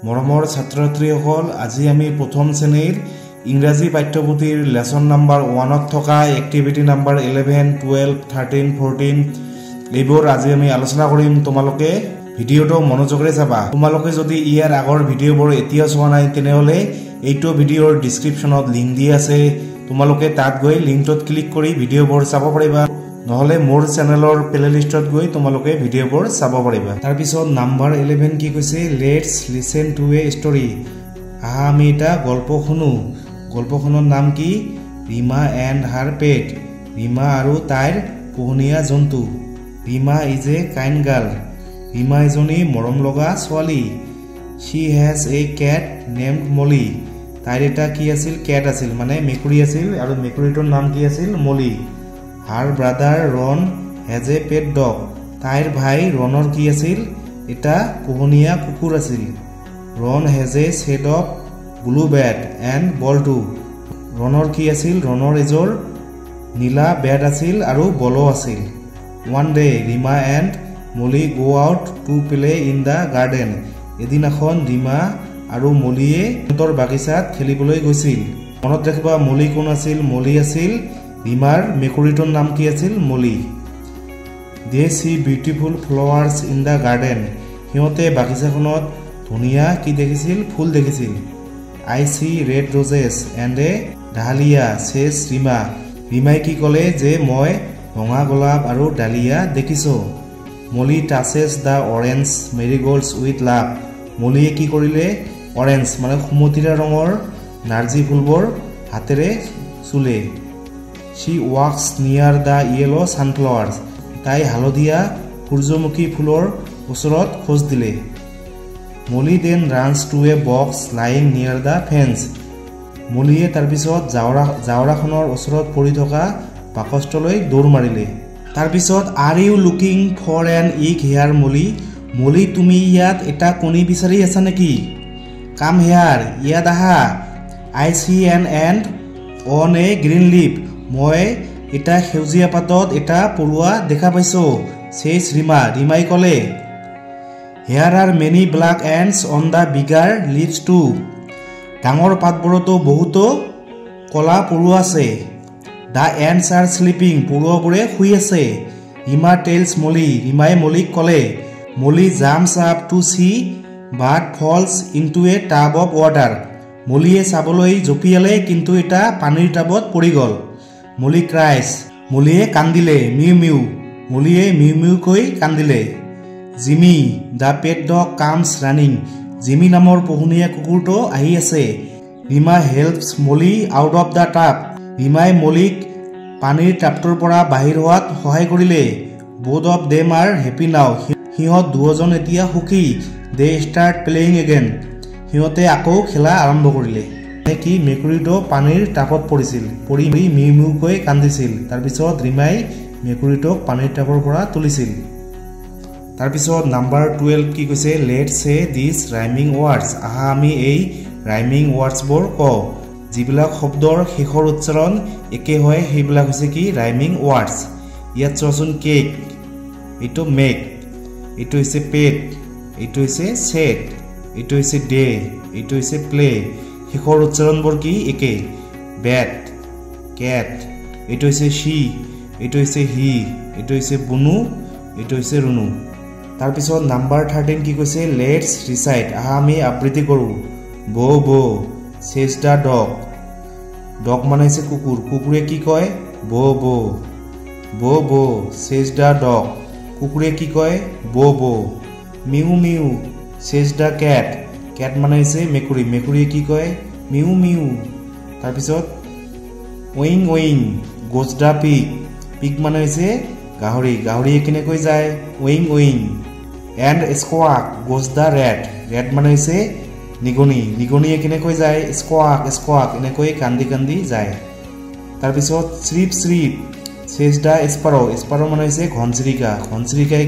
মৰমৰ ছাত্ৰ-ছাত্ৰীসকল আজি আমি প্ৰথম শ্ৰেণীৰ ইংৰাজী পাঠ্যপুথিৰ লেসন নাম্বাৰ 1 ত থকা এক্টিভিটি নাম্বাৰ 11, 12, 13, 14 এইবোৰ আজি আমি আলোচনা কৰিম। তোমালোকে ভিডিওটো মনোযোগৰে চাবা। তোমালোকে যদি ইয়াৰ আগৰ ভিডিওবোৰ এতিয়া চোৱা নাই তেনেহলে এইটো ভিডিওৰ ডেসক্ৰিপচনত লিংক দি আছে। তোমালোকে তাত গৈ লিংকটোত ক্লিক কৰি ভিডিওবোৰ চাব পাৰিবা। নহলে মোৰ চেনেলৰ প্লেলিষ্টত গৈ তোমালোকে ভিডিওবোৰ চাব পাৰিবা। তাৰ পিছত নাম্বাৰ 11 কি কৈছে, let's listen to a story. আমি এটা গল্প শুনো। গল্পখনৰ নাম কি? Rima and her pet. Rima আৰু তাইৰ পোহনীয়া জন্তু। Rima is a kind girl. Rima এজনী মৰম লগা ছোৱালী। She has a cat named Molly. ताइर एटा की आसिल? कैट आसिल, माने मेकुरी आसिल आरो मेकुरीटोर नाम की आसिल? मली। हार ब्रादार रन हैज ए पेट डग। ताइर भाई रनर की आसिल? एटा पोहनिया कुकुर आसिल। Run has a set of blue bat and बल टू। रनर की आसिल? रनर एजोर नीला बैट आसिल आरो बलो आसिल। One day Rima and Molly go out to play in the garden. এদিনাখন ৰীমা আৰু মলিয়ে সিহঁতৰ বাগিচাত খেলিবলৈ গৈছিল। মনত ৰাখিবা মলি কোন আছিল? মলি আছিল ৰীমাৰ মেকুৰীটোৰ নাম কি আছিল? Molly. They see beautiful flowers in the garden. সিহঁতে বাগিচাখনত ধুনীয়া কি দেখিছিল? ফুল দেখিছিল। I see red roses and a dahlia says Rima. ৰীমাই কি ক'লে? যে মই ৰঙা গোলাপ আৰু ডালিয়া দেখিছো। মলি টাচেছ দ্য অৰেঞ্জ মেৰিগোল্ডছ উইথ লাভ। মলিয়ে কি কৰিলে? অৰেঞ্জ মানে সুমথিৰা ৰঙৰ নাৰ্জী ফুলবোৰ হাতেৰে চুলে। She walks near the yellow sunflowers. তাই হালধীয়া সূৰ্যমুখী ফুলৰ ওচৰত খোজ দিলে। Molly then runs to a box lying near the fence. মলিয়ে তাৰপিছত জাৱৰাখনৰ ওচৰত পৰি থকা বাকচটোলৈ দৌৰ মাৰিলে। তাৰপিছত are you looking for an egg here Molly. Molly তুমি ইয়াত এটা কণী বিচাৰি আছা নেকি? কাম হেয়াৰ, ইয়াত আহা। I see an ant on a green leaf. মই এটা সেউজীয়া পাতত এটা পৰুৱা দেখা পাইছো। চেছ ৰীমা। ৰীমাই ক'লে here are many black ants on the bigger leaves too. ডাঙৰ পাতবোৰতো বহুতো কলা পৰুৱা আছে। The ants are sleeping. পৰুৱাবোৰে শুই আছে। Rima tells Molly. ৰীমাই মলিক ক'লে Molly jumps up to see but falls into a tub of water. মলিয়ে চাবলৈ জঁপিয়ালে কিন্তু এটা পানীৰ টাবত পৰি গ'ল। মলি ক্ৰাইছ। মলিয়ে কান্দিলে। Meow meow. মলিয়ে মিউ মিউকৈ কান্দিলে। Jimmy the pet dog comes running. Jimmy নামৰ পোহনীয়া কুকুৰটো আহি আছে। Rima helps Molly out of the tub. ৰীমাই মলিক পানীৰ টাবটোৰ পৰা বাহিৰ হোৱাত সহায় কৰিলে। Both of them are happy now. সিহঁত দুয়োজন এতিয়া সুখী। They start playing again. সিহঁতে আকৌ খেলা আৰম্ভ কৰিলে। কি মেকুৰীটো পানীৰ টাবত পৰিছিল। পৰি মিউ মিউকৈ কান্দিছিল। তাৰপিছত ৰীমাই মেকুৰীটোক পানীৰ টাবৰ পৰা তুলিছিল। তাৰপিছত নাম্বাৰ 12 কি কৈছে, লেটছ সে দিছ ৰাইমিং ৱাৰ্ডছ। আহা আমি এই ৰাইমিং ৱাৰ্ডছবোৰ কওঁ। যিবিলাক শব্দৰ শেষৰ উচ্চাৰণ একে হয় সেইবিলাক হৈছে কি? Rhyming words. ইয়াত চোৱাচোন কেক, এইটো মেক, এইটো হৈছে পেট, এইটো হৈছে ছেট, এইটো হৈছে ডে, এইটো হৈছে প্লে। শেষৰ উচ্চাৰণবোৰ কি? একে। বেট, কেট, এইটো হৈছে शी, এইটো হৈছে হি, এইটো হৈছে বুনু, এইটো হৈছে ৰুনু। তাৰপিছত নাম্বাৰ 13 কি কৈছে, লেটছ ৰিচাইট। আহা আমি আবৃত্তি কৰোঁ। বো বো চেজ দ্য ডগ। ডগ মানে হৈছে কুকুৰ। কুকুৰে কি কয়? বো বো। বো বো চেজ দ্য ডগ। কুকুৰে কি কয়? Bow bow. Meow meow chase the cat. Cat মানে হৈছে মেকুৰী। মেকুৰীয়ে কি কয়? Meow meow. তাৰপিছত oink oink goes the pig. Pig মানে হৈছে গাহৰি। গাহৰিয়ে কেনেকৈ যায়? Oink oink. And squeak goes the rat. Rat মানে হৈছে নিগনি। নিগনিয়ে কেনেকৈ যায়? স্কোৱাক স্কোৱাক এনেকৈ কান্দি কান্দি যায়। তাৰপিছত শ্ৰিপ শ্ৰিপ চেজ দ্য স্পাৰ'। স্পাৰ' মানে হৈছে ঘনচিৰিকা। ঘনচিৰিকাই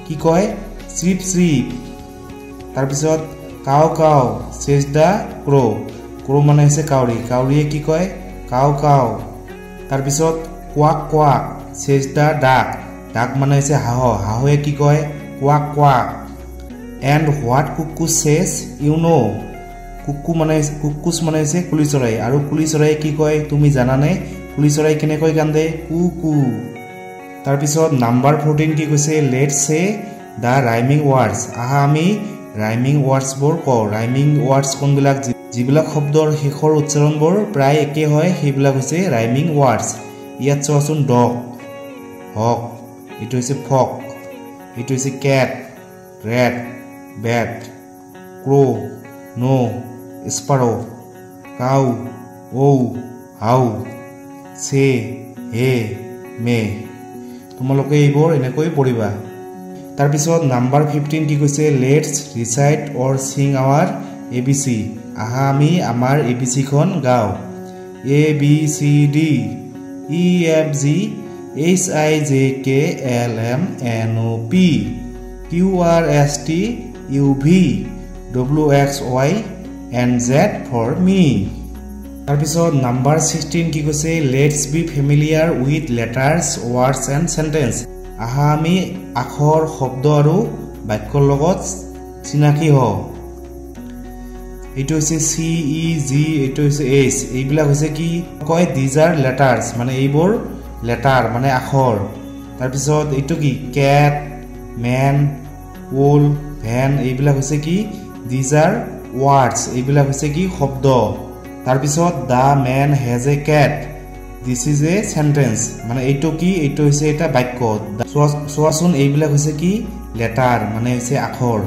কি কয়? শ্ৰিপ শ্ৰিপ। তাৰপিছত কাও কাও চেজ দ্য ক্ৰ'। ক্ৰ' মানে হৈছে কাউৰী। কাউৰীয়ে কি কয়? কাও কাও। তাৰপিছত কোৱাক কোৱাক চেজ দ্য ডাক। ডাক মানে হৈছে হাঁহ। হাঁহে কি কয়? কোৱাক কোৱাক। And what cuckoo says, you know. কুকুচ মানে হৈছে কুলি চৰাই আৰু কুলি চৰাই কি কয় তুমি জানানে কুলি চৰাই কেনেকৈ কান্দে কুকু তাৰ পিছত নাম্বাৰ 14 কি কৈছে লেটস সে দা ৰাইমিং ওয়াৰ্ডস আহা আমি ৰাইমিং ওয়াৰ্ডস বোৰ কও ৰাইমিং ওয়াৰ্ডস কোনবিলাক যিবিলাক শব্দৰ শেষৰ উচ্চাৰণবোৰ প্ৰায় একে হয় সেইবিলাক হৈছে ৰাইমিং ওয়াৰ্ডস ইয়াত চোৱাচোন ডগ হক ইটো হৈছে ফক ইটো হৈছে cat rate bat Crowe no Sparrow, cow, ow, how, say, hey, may. তোমালোকে এইবোৰ এনেকৈ পঢ়িবা তাৰ পিছত নাম্বাৰ 15 কি কৈছে let's recite or sing our ABC আহা আমি আমাৰ ABC খন গাও A B C D E F G H I J K L M N O P Q R S T U V W X Y and Z for me. তাৰপিছত number 16 কি কৈছে let's be familiar with letters words and sentence আহা আমি আখৰ শব্দ আৰু বাক্যৰ লগত চিনাকি হও এইটো হৈছে C E G এইটো হৈছে H এইবিলাক হৈছে কি কয় these are letters মানে এইবোৰ লেটাৰ মানে আখৰ তাৰপিছত এইটো কি cat man wool van এইবিলাক হৈছে কি these are words এইবিলাক হৈছে কি শব্দ তাৰ পিছত the man has a cat this is a sentence মানে এইটো কি এইটো হৈছে এটা বাক্য সোৱাচোন এইবিলাক হৈছে কি লেটাৰ মানে হৈছে আখৰ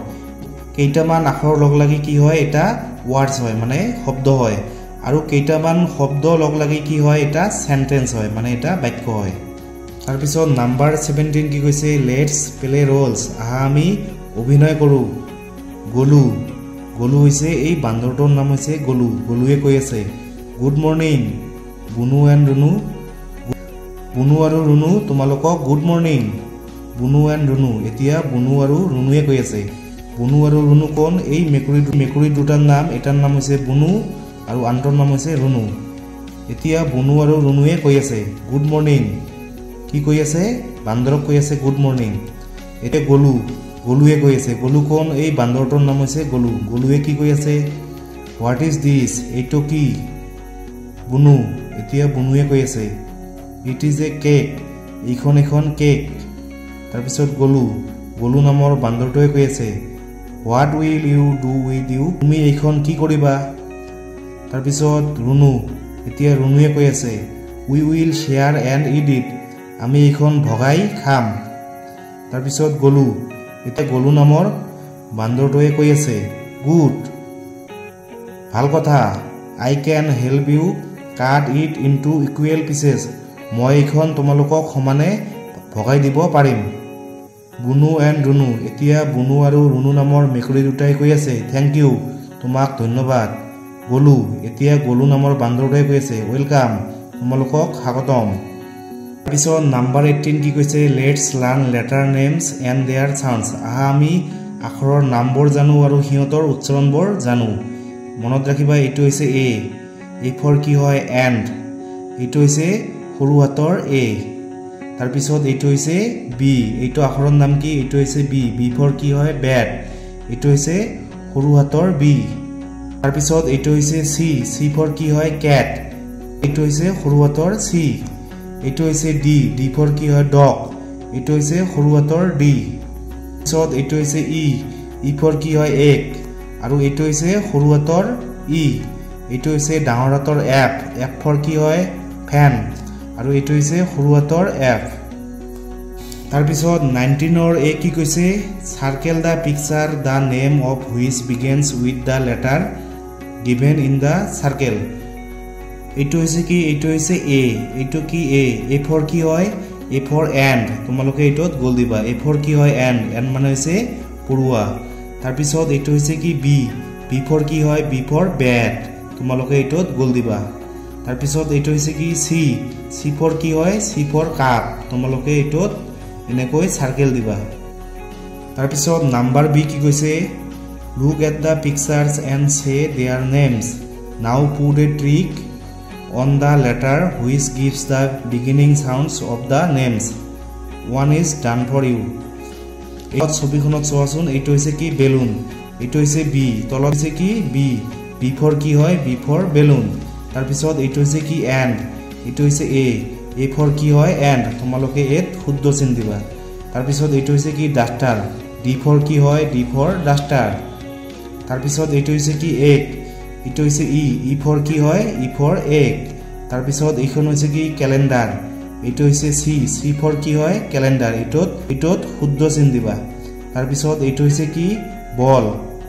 কেইটামান আখৰ লগ লাগি কি হয় এটা words হয় মানে শব্দ হয় আৰু কেইটামান শব্দ লগ লাগি কি হয় এটা সেন্টেন্স হয় মানে এটা বাক্য হয় তাৰ পিছত নাম্বাৰ 17 কি কৈছে লেটস প্লে ৰোলস আহা আমি অভিনয় কৰো গলু গলু হৈছে এই বান্দৰটোৰ নাম হৈছে গলু গলুৱে কৈ আছে গুড মৰ্নিং বুনু এণ্ড ৰুনু বুনু আৰু ৰুনু তোমালোকক গুড মৰ্নিং বুনু এণ্ড ৰুনু এতিয়া বুনু আৰু ৰুনুৱে কৈ আছে বুনু আৰু ৰুনু কোন এই মেকুৰী দুটাৰ নাম এটাৰ নাম হৈছে বুনু আৰু আনটোৰ নাম হৈছে ৰুনু এতিয়া বুনু আৰু ৰুনুৱে কৈ আছে গুড মৰ্নিং কি কৈ আছে বান্দৰক কৈ আছে গুড মৰ্নিং এতিয়া গলু গলুৱে কৈ আছে গলু কোন এই বান্দৰটোৰ নাম হৈছে গলু গলুৱে কি কৈ আছে হোৱাট ইজ দিস এইটো কি বুনু এতিয়া বুনুৱে কৈ আছে ইট ইজ এ কেক এইখন এখন কেক তাৰ পিছত গলু গলু নামৰ বান্দৰটোৱে কৈ আছে what will you do with you তুমি এইখন কি কৰিবা তাৰ পিছত ৰুনু এতিয়া ৰুনুৱে কৈ আছে we will share and eat it আমি এইখন ভগাই খাম তাৰ পিছত গলু এটা গলু নামৰ বান্দৰটোৱে কৈ আছে গুড ভাল কথা I can help you cut it into equal pieces মই এখন তোমালোকক সমানে ভগাই দিব পাৰিম বুনু এণ্ড ৰুনু এতিয়া বুনু আৰু ৰুনু নামৰ মেকুৰী দুটাই কৈ আছে থ্যাংক ইউ তোমাক ধন্যবাদ গলু এতিয়া গলু নামৰ বান্দৰটোৱে কৈ আছে ওয়েলকাম তোমালোকক স্বাগতম পিছত নাম্বাৰ 18 কি কৈছে let's learn letter names and their sounds আহা আমি আখৰৰ নামবোৰ জানো আৰু হিয়তৰ উচ্চাৰণবোৰ জানো মনত ৰাখিবা এইটো হৈছে এ ফৰ কি হয় এণ্ড এইটো হৈছে সৰু হাতৰ এ তাৰ পিছত এইটো হৈছে বি এইটো আখৰৰ নাম কি এইটো হৈছে বি ফৰ কি হয় বেট এইটো হৈছে সৰু হাতৰ বি তাৰ পিছত এইটো হৈছে সি ফৰ কি হয় ক্যাট এইটো হৈছে সৰু হাতৰ সি এইটো হৈছে ডি ফৰ কি হয় ডগ এইটো হৈছে সৰু হাতৰ ডি পিছত এইটো হৈছে ই ফৰ কি হয় এগ আৰু এইটো হৈছে সৰু হাতৰ ই এইটো হৈছে ডাঙৰ হাতৰ এফ ফৰ কি হয় ফেন আৰু এইটো হৈছে সৰু হাতৰ এফ তাৰ পিছত 19 এ কি কৈছে circle the picture the name of which begins with the letter given in the circle এইটো হৈছে কি এইটো হৈছে এইটো কি এ ফৰ কি হয় এ ফৰ এণ্ড তোমালোকে এইটোত গোল দিবা এ ফৰ কি হয় এণ্ড মানে হৈছে পৰুৱা তাৰ পিছত এইটো হৈছে কি বি ফৰ কি হয় বি ফৰ বেট তোমালোকে এইটোত গোল দিবা তাৰ পিছত এইটো হৈছে কি সি ফৰ কি হয় সি ফৰ কাপ তোমালোকে এইটোত এনেকৈ সাৰ্কেল দিবা তাৰ পিছত নাম্বাৰ বি কি কৈছে লুক এট দা পিকচাৰ্স এণ্ড সে देयर নেমস নাও put a trick on the letter which gives the beginning sounds of the names one is done for you এই ছবিখনত চোৱাচোন এইটো হৈছে কি বেলুন এইটো হৈছে বি তলত হৈছে কি বি বি ফৰ কি হয় বি ফৰ বেলুন তাৰ পিছত এইটো হৈছে কি এন্ড এইটো হৈছে এ ফৰ কি হয় এন্ড তোমালোকে এত শুদ্ধ চিন দিবা তাৰ পিছত এইটো হৈছে কি ডাস্টাৰ ডি ফৰ কি হয় ডি ফৰ ডাস্টাৰ তাৰ পিছত এইটো হৈছে কি এক এইটো হৈছে ই ফৰ কি হয় ই ফৰ এক তাৰ পিছত এইখন হৈছে কি ক্যালেন্ডাৰ এইটো হৈছে সি ফৰ কি হয় ক্যালেন্ডাৰ এটোত শুদ্ধ চিন দিবা তাৰ পিছত এইটো হৈছে কি বল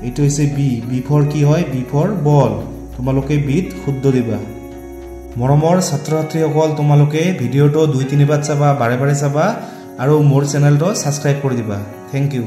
এইটো হৈছে বি ফৰ কি হয় বি ফৰ বল তোমালোকে বিত শুদ্ধ দিবা মৰমৰ ছাত্ৰ ছাত্ৰীসকল তোমালোকে ভিডিওটো 2-3 বাৰ চাবা বাৰে বাৰে চাবা আৰু মোৰ চেনেলটো সাবস্ক্ৰাইব কৰি দিবা থ্যাংক ইউ